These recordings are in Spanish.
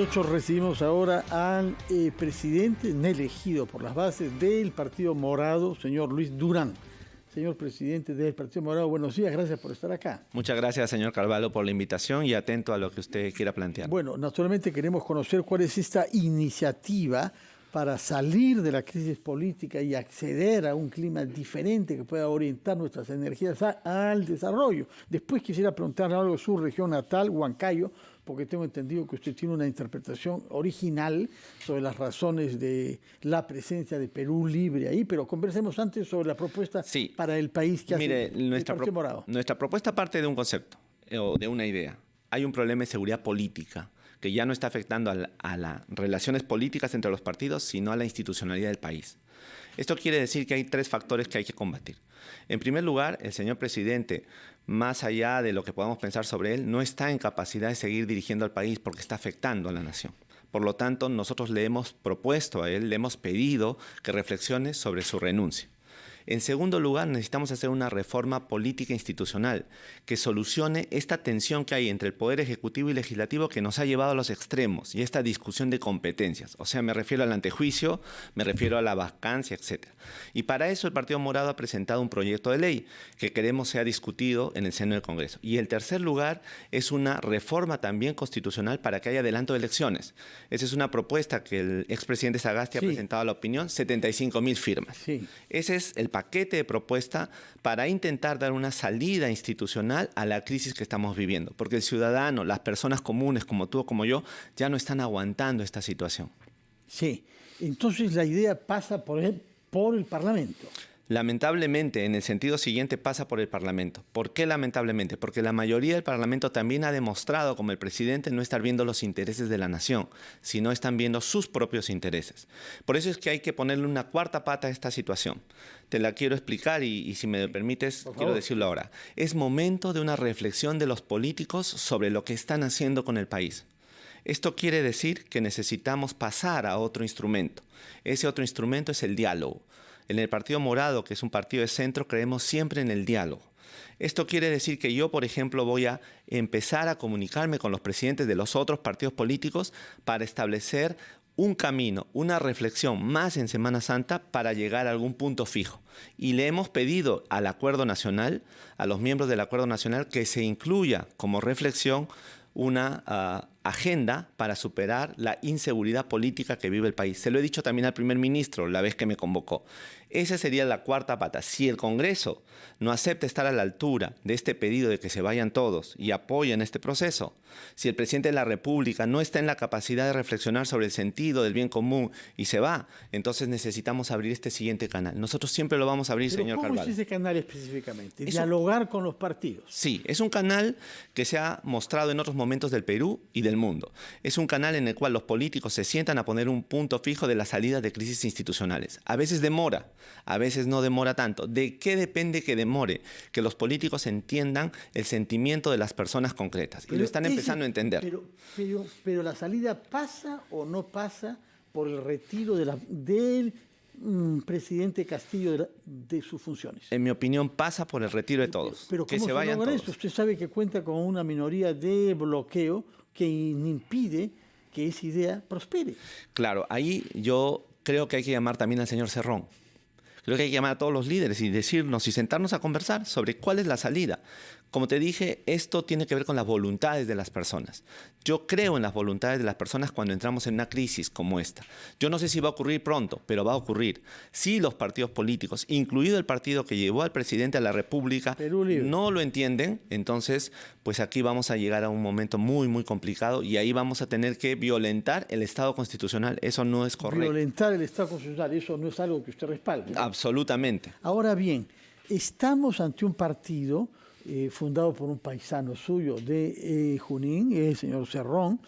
Nosotros recibimos ahora al presidente elegido por las bases del Partido Morado, señor Luis Durán. Señor presidente del Partido Morado, buenos días, gracias por estar acá. Muchas gracias, señor Carvalho, por la invitación y atento a lo que usted quiera plantear. Bueno, naturalmente queremos conocer cuál es esta iniciativa para salir de la crisis política y acceder a un clima diferente que pueda orientar nuestras energías al desarrollo. Después quisiera preguntarle algo de su región natal, Huancayo, porque tengo entendido que usted tiene una interpretación original sobre las razones de la presencia de Perú Libre ahí, pero conversemos antes sobre la propuesta para el país que hace el Partido Morado. Nuestra propuesta parte de un concepto o de una idea. Hay un problema de seguridad política que ya no está afectando a las relaciones políticas entre los partidos, sino a la institucionalidad del país. Esto quiere decir que hay tres factores que hay que combatir. En primer lugar, el señor presidente, más allá de lo que podamos pensar sobre él, no está en capacidad de seguir dirigiendo al país porque está afectando a la nación. Por lo tanto, nosotros le hemos propuesto a él, le hemos pedido que reflexione sobre su renuncia. En segundo lugar, necesitamos hacer una reforma política institucional que solucione esta tensión que hay entre el Poder Ejecutivo y Legislativo que nos ha llevado a los extremos y esta discusión de competencias. O sea, me refiero al antejuicio, me refiero a la vacancia, etc. Y para eso el Partido Morado ha presentado un proyecto de ley que queremos sea discutido en el seno del Congreso. Y el tercer lugar es una reforma también constitucional para que haya adelanto de elecciones. Esa es una propuesta que el expresidente Sagasti ha presentado a la opinión, 75.000 firmas. Ese es el paquete de propuesta para intentar dar una salida institucional a la crisis que estamos viviendo, porque el ciudadano, las personas comunes como tú o como yo, ya no están aguantando esta situación. Sí, entonces la idea pasa por el Parlamento. Lamentablemente, en el sentido siguiente, pasa por el Parlamento. ¿Por qué lamentablemente? Porque la mayoría del Parlamento también ha demostrado, como el presidente, no estar viendo los intereses de la nación, sino están viendo sus propios intereses. Por eso es que hay que ponerle una cuarta pata a esta situación. Te la quiero explicar y si me permites, quiero decirlo ahora. Es momento de una reflexión de los políticos sobre lo que están haciendo con el país. Esto quiere decir que necesitamos pasar a otro instrumento. Ese otro instrumento es el diálogo. En el Partido Morado, que es un partido de centro, creemos siempre en el diálogo. Esto quiere decir que yo, por ejemplo, voy a empezar a comunicarme con los presidentes de los otros partidos políticos para establecer un camino, una reflexión más en Semana Santa para llegar a algún punto fijo. Y le hemos pedido al Acuerdo Nacional, a los miembros del Acuerdo Nacional, que se incluya como reflexión una agenda para superar la inseguridad política que vive el país. Se lo he dicho también al primer ministro la vez que me convocó. Esa sería la cuarta pata. Si el Congreso no acepta estar a la altura de este pedido de que se vayan todos y apoyen este proceso, si el presidente de la República no está en la capacidad de reflexionar sobre el sentido del bien común y se va, entonces necesitamos abrir este siguiente canal. Nosotros siempre lo vamos a abrir, señor Carvalho. ¿Cómo es ese canal específicamente? Dialogar con los partidos. Sí, es un canal que se ha mostrado en otros momentos del Perú y del mundo. Es un canal en el cual los políticos se sientan a poner un punto fijo de la salida de crisis institucionales. A veces demora, a veces no demora tanto. ¿De qué depende que demore? Que los políticos entiendan el sentimiento de las personas concretas. Y lo están empezando a entender. Pero la salida pasa o no pasa por el retiro del presidente Castillo de sus funciones. En mi opinión, pasa por el retiro de todos. Pero ¿cómo se vayan todos? Esto? Usted sabe que cuenta con una minoría de bloqueo que impide que esa idea prospere. Claro, ahí yo creo que hay que llamar también al señor Cerrón. Creo que hay que llamar a todos los líderes y decirnos y sentarnos a conversar sobre cuál es la salida. Como te dije, esto tiene que ver con las voluntades de las personas. Yo creo en las voluntades de las personas cuando entramos en una crisis como esta. Yo no sé si va a ocurrir pronto, pero va a ocurrir. Si los partidos políticos, incluido el partido que llevó al presidente a la República, no lo entienden, entonces pues aquí vamos a llegar a un momento muy, muy complicado y ahí vamos a tener que violentar el Estado constitucional. Eso no es correcto. Violentar el Estado constitucional, eso no es algo que usted respalde. Absolutamente. Ahora bien, estamos ante un partido fundado por un paisano suyo de Junín, el señor Cerrón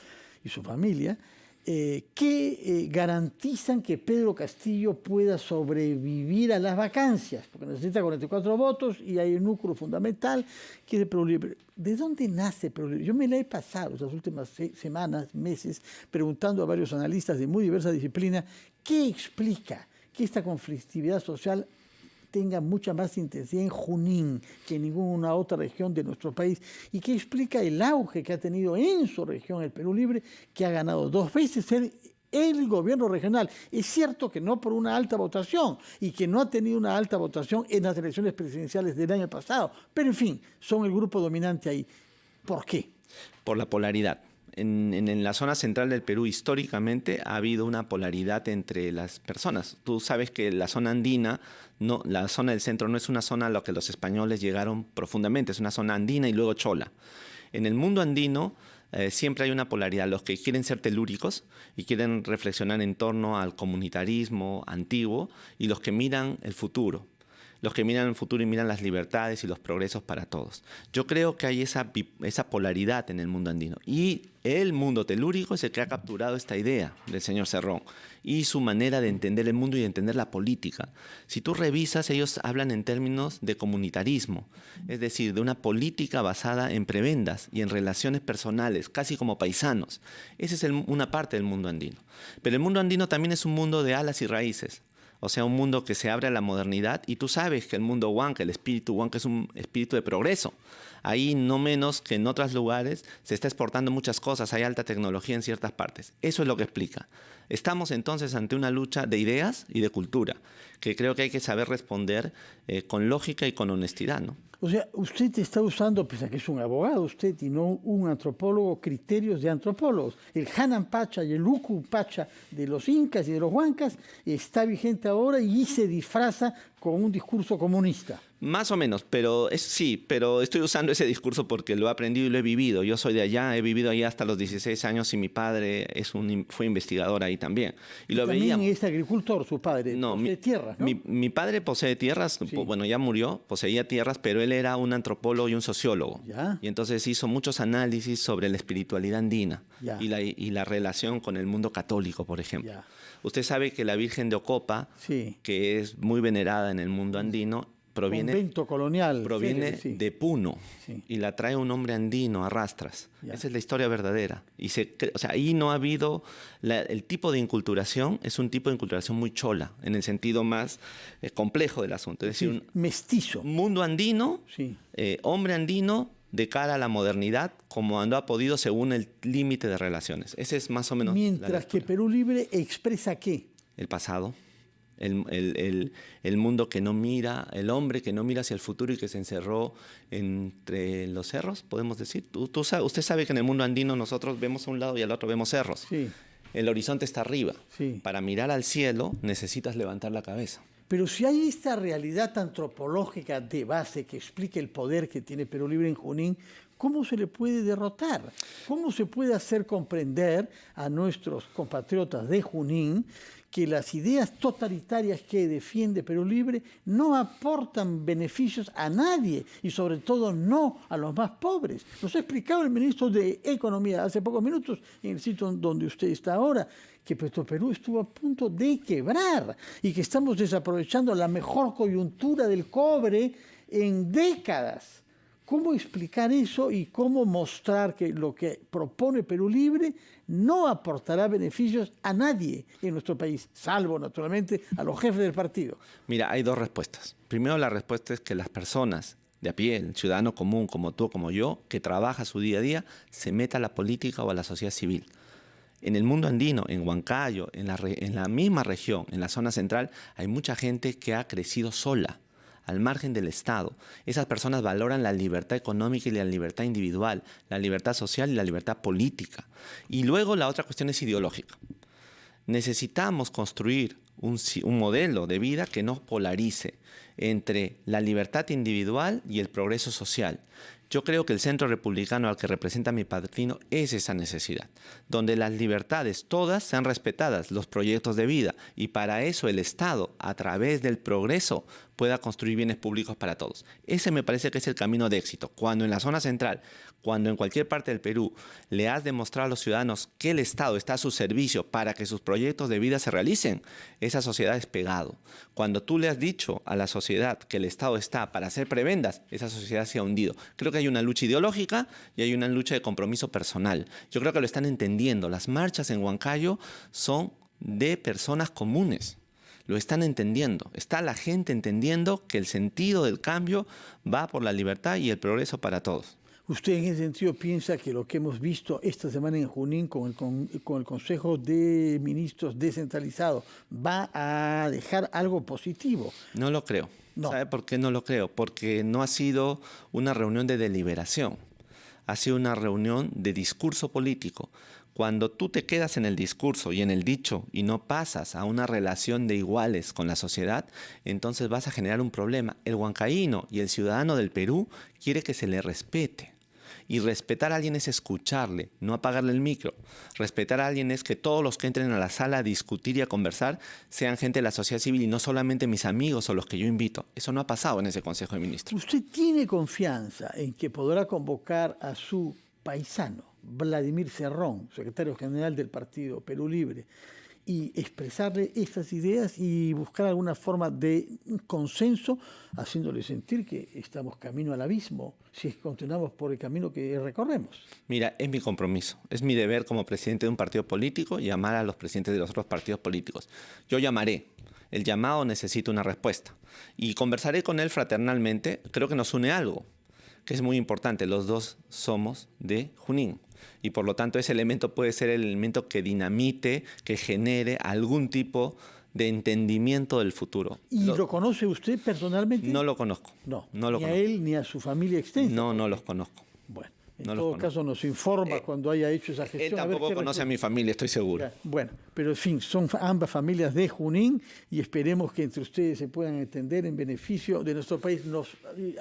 y su familia, que garantizan que Pedro Castillo pueda sobrevivir a las vacancias, porque necesita 44 votos y hay un núcleo fundamental que es de Perú Libre. ¿De dónde nace Perú Libre? Yo me la he pasado las últimas semanas, meses, preguntando a varios analistas de muy diversa disciplina qué explica que esta conflictividad social tenga mucha más intensidad en Junín que en ninguna otra región de nuestro país y que explica el auge que ha tenido en su región el Perú Libre, que ha ganado 2 veces el gobierno regional. Es cierto que no por una alta votación y que no ha tenido una alta votación en las elecciones presidenciales del año pasado, pero en fin, son el grupo dominante ahí. ¿Por qué? Por la polaridad. En la zona central del Perú históricamente ha habido una polaridad entre las personas. Tú sabes que la zona andina, no, la zona del centro no es una zona a la que los españoles llegaron profundamente, es una zona andina y luego chola. En el mundo andino siempre hay una polaridad, los que quieren ser telúricos y quieren reflexionar en torno al comunitarismo antiguo y los que miran el futuro. Los que miran el futuro y miran las libertades y los progresos para todos. Yo creo que hay esa polaridad en el mundo andino. Y el mundo telúrico es el que ha capturado esta idea del señor Cerrón y su manera de entender el mundo y de entender la política. Si tú revisas, ellos hablan en términos de comunitarismo, es decir, de una política basada en prebendas y en relaciones personales, casi como paisanos. Esa es una parte del mundo andino. Pero el mundo andino también es un mundo de alas y raíces. O sea, un mundo que se abre a la modernidad y tú sabes que el mundo huanca, el espíritu huanca es un espíritu de progreso. Ahí no menos que en otros lugares se está exportando muchas cosas, hay alta tecnología en ciertas partes. Eso es lo que explica. Estamos entonces ante una lucha de ideas y de cultura, que creo que hay que saber responder con lógica y con honestidad, ¿no? O sea, usted está usando, pese a que es un abogado usted y no un antropólogo, criterios de antropólogos. El Hanan Pacha y el Uku Pacha de los incas y de los huancas está vigente ahora y se disfraza con un discurso comunista. Más o menos, pero sí, pero estoy usando ese discurso porque lo he aprendido y lo he vivido. Yo soy de allá, he vivido allá hasta los 16 años y mi padre fue investigador ahí también. Y lo también veíamos. es agricultor, su padre, No, posee tierras, ¿no? Mi padre posee tierras, Sí. Bueno, ya murió, poseía tierras, pero él era un antropólogo y un sociólogo. Ya. Y entonces hizo muchos análisis sobre la espiritualidad andina Ya. y la relación con el mundo católico, por ejemplo. Ya. Usted sabe que la Virgen de Ocopa, Sí. que es muy venerada en el mundo andino, Convento colonial. proviene sí. de Puno, Sí. y la trae un hombre andino a rastras. Ya. Esa es la historia verdadera. O sea, ahí no ha habido el tipo de inculturación, es un tipo de inculturación muy chola, en el sentido más complejo del asunto. Es decir, Mestizo. un mundo andino, Sí. hombre andino de cara a la modernidad, como ha podido según el límite de relaciones. Ese es más o menos Mientras que Perú Libre expresa ¿qué? el pasado. El mundo que no mira, el hombre que no mira hacia el futuro y que se encerró entre los cerros, podemos decir. Usted sabe que en el mundo andino nosotros vemos a un lado y al otro vemos cerros. Sí. El horizonte está arriba. Sí. Para mirar al cielo necesitas levantar la cabeza. Pero si hay esta realidad antropológica de base que explica el poder que tiene Perú Libre en Junín, ¿cómo se le puede derrotar? ¿Cómo se puede hacer comprender a nuestros compatriotas de Junín que las ideas totalitarias que defiende Perú Libre no aportan beneficios a nadie y sobre todo no a los más pobres? Nos ha explicado el ministro de Economía hace pocos minutos en el sitio donde usted está ahora, que Perú estuvo a punto de quebrar y que estamos desaprovechando la mejor coyuntura del cobre en décadas. ¿Cómo explicar eso y cómo mostrar que lo que propone Perú Libre no aportará beneficios a nadie en nuestro país, salvo naturalmente a los jefes del partido? Mira, hay dos respuestas. Primero, la respuesta es que las personas de a pie, el ciudadano común como tú, como yo, que trabaja su día a día, se meta a la política o a la sociedad civil. En el mundo andino, en Huancayo, en la misma región, en la zona central, hay mucha gente que ha crecido sola, al margen del Estado. Esas personas valoran la libertad económica y la libertad individual, la libertad social y la libertad política. Y luego la otra cuestión es ideológica. Necesitamos construir un modelo de vida que no polarice entre la libertad individual y el progreso social. Yo creo que el centro republicano al que representa mi padrino es esa necesidad, donde las libertades todas sean respetadas, los proyectos de vida, y para eso el Estado, a través del progreso, pueda construir bienes públicos para todos. Ese me parece que es el camino de éxito. Cuando en la zona central, cuando en cualquier parte del Perú le has demostrado a los ciudadanos que el Estado está a su servicio para que sus proyectos de vida se realicen, esa sociedad es pegado. Cuando tú le has dicho a la sociedad que el Estado está para hacer prebendas, esa sociedad se ha hundido. Creo que hay una lucha ideológica y hay una lucha de compromiso personal. Yo creo que lo están entendiendo. Las marchas en Huancayo son de personas comunes. lo están entendiendo. Está la gente entendiendo que el sentido del cambio va por la libertad y el progreso para todos. ¿Usted en ese sentido piensa que lo que hemos visto esta semana en Junín con el Consejo de Ministros descentralizado va a dejar algo positivo? No lo creo. No. ¿Sabe por qué no lo creo? Porque no ha sido una reunión de deliberación. Ha sido una reunión de discurso político. Cuando tú te quedas en el discurso y en el dicho y no pasas a una relación de iguales con la sociedad, entonces vas a generar un problema. El huancaíno y el ciudadano del Perú quiere que se le respete. Y respetar a alguien es escucharle, no apagarle el micro. Respetar a alguien es que todos los que entren a la sala a discutir y a conversar sean gente de la sociedad civil y no solamente mis amigos o los que yo invito. Eso no ha pasado en ese Consejo de Ministros. ¿Usted tiene confianza en que podrá convocar a su paisano, Vladimir Cerrón, secretario general del Partido Perú Libre, y expresarle estas ideas y buscar alguna forma de consenso, haciéndole sentir que estamos camino al abismo si continuamos por el camino que recorremos? Mira, es mi compromiso, es mi deber como presidente de un partido político llamar a los presidentes de los otros partidos políticos. Yo llamaré. El llamado necesita una respuesta. Y conversaré con él fraternalmente. Creo que nos une algo, que es muy importante. Los dos somos de Junín. Y por lo tanto ese elemento puede ser el elemento que dinamite, que genere algún tipo de entendimiento del futuro. ¿Y lo conoce usted personalmente? No lo conozco. No, no lo ni conozco. a él ni a su familia extensa. No, no los conozco. Bueno, en No los todo conozco. caso nos informa cuando haya hecho esa gestión. Él tampoco conoce a mi familia, estoy seguro. Ya, bueno, pero en fin, son ambas familias de Junín y esperemos que entre ustedes se puedan entender en beneficio de nuestro país. Nos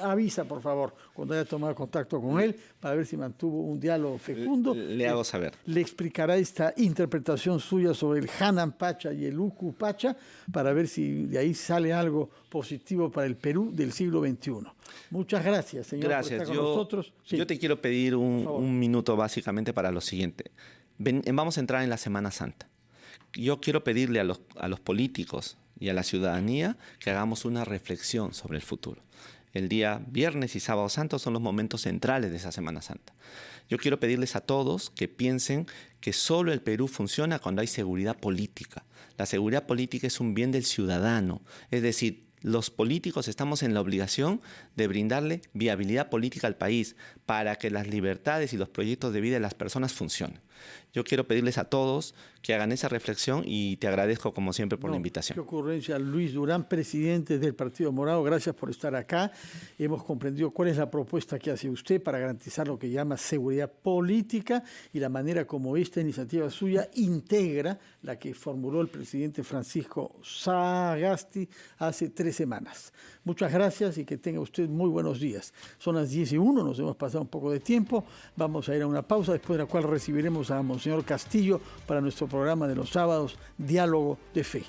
avisa, por favor, cuando haya tomado contacto con él para ver si mantuvo un diálogo fecundo. Le hago saber. Le explicará esta interpretación suya sobre el Hanan Pacha y el Uku Pacha para ver si de ahí sale algo positivo para el Perú del siglo XXI. Muchas gracias, señor, Gracias. por estar con nosotros. Sí. Yo te quiero pedir un minuto básicamente para lo siguiente. Vamos a entrar en la Semana Santa. Yo quiero pedirle a los políticos y a la ciudadanía que hagamos una reflexión sobre el futuro. El día viernes y sábado santo son los momentos centrales de esa Semana Santa. Yo quiero pedirles a todos que piensen que solo el Perú funciona cuando hay seguridad política. La seguridad política es un bien del ciudadano, es decir, los políticos estamos en la obligación de brindarle viabilidad política al país para que las libertades y los proyectos de vida de las personas funcionen. Yo quiero pedirles a todos que hagan esa reflexión y te agradezco como siempre por la invitación. Qué ocurrencia, Luis Durán, presidente del Partido Morado, gracias por estar acá. Hemos comprendido cuál es la propuesta que hace usted para garantizar lo que llama seguridad política y la manera como esta iniciativa suya integra la que formuló el presidente Francisco Sagasti hace 3 semanas. Muchas gracias y que tenga usted muy buenos días. Son las 10:01, nos hemos pasado un poco de tiempo. Vamos a ir a una pausa, después de la cual recibiremos a Monseñor Castillo para nuestro programa de los sábados, Diálogo de Fe.